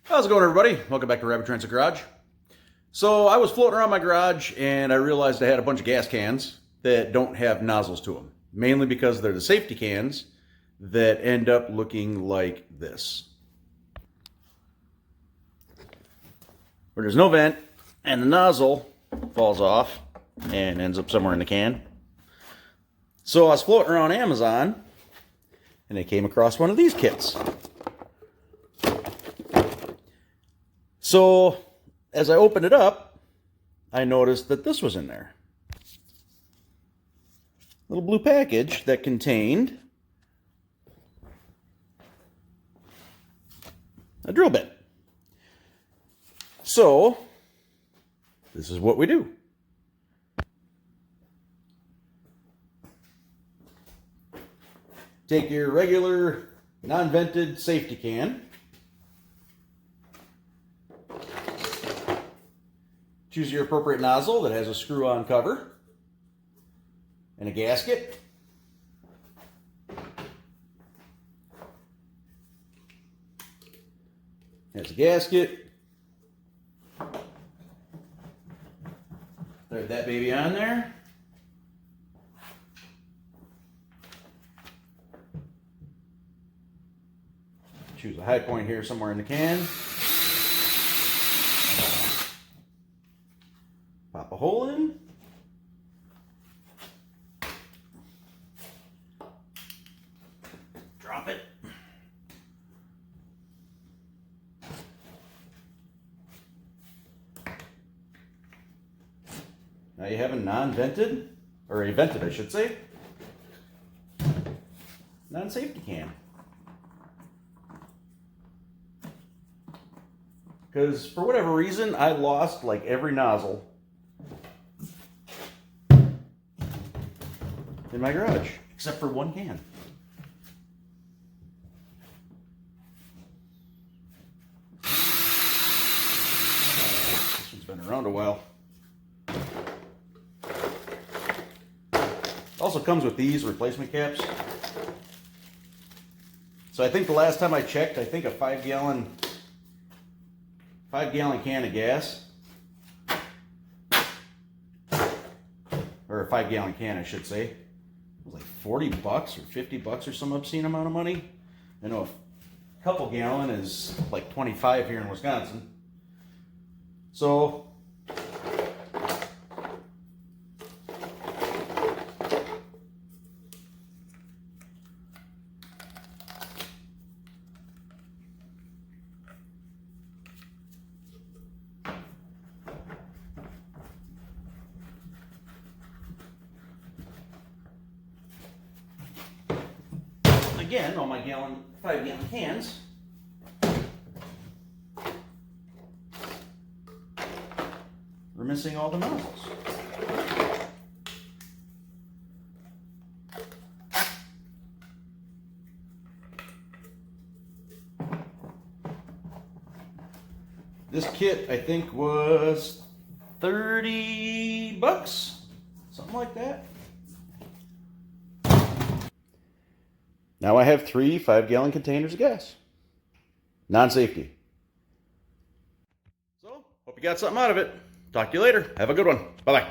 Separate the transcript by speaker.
Speaker 1: How's it going, everybody? Welcome back to Rabbit Transit Garage. So I was floating around my garage and I realized I had a bunch of gas cans that don't have nozzles to them, mainly because they're the safety cans that end up looking like this, where there's no vent and the nozzle falls off and ends up somewhere in the can. So I was floating around Amazon and I came across one of these kits. So as I opened it up, I noticed that this was in there. A little blue package that contained a drill bit. So this is what we do. Take your regular non-vented safety can. Choose your appropriate nozzle that has a screw-on cover and a gasket. There's a gasket. Thread that baby on there. Choose a high point here somewhere in the can. Pop a hole in. Drop it. Now you have a non-vented, or a vented I should say, non-safety can. Because for whatever reason I lost like every nozzle in my garage, except for one can. This one's been around a while. Also comes with these replacement caps. So I think the last time I checked, I think a 5-gallon can of gas, or a 5-gallon can I should say, was like 40 bucks or 50 bucks or some obscene amount of money. I know a couple gallon is like 25 here in Wisconsin. So again, all my 5-gallon cans we're missing all the nozzles. This kit I think was 30 bucks, something like that. Now I have 3 5-gallon containers of gas. Non-safety. So, hope you got something out of it. Talk to you later. Have a good one. Bye-bye.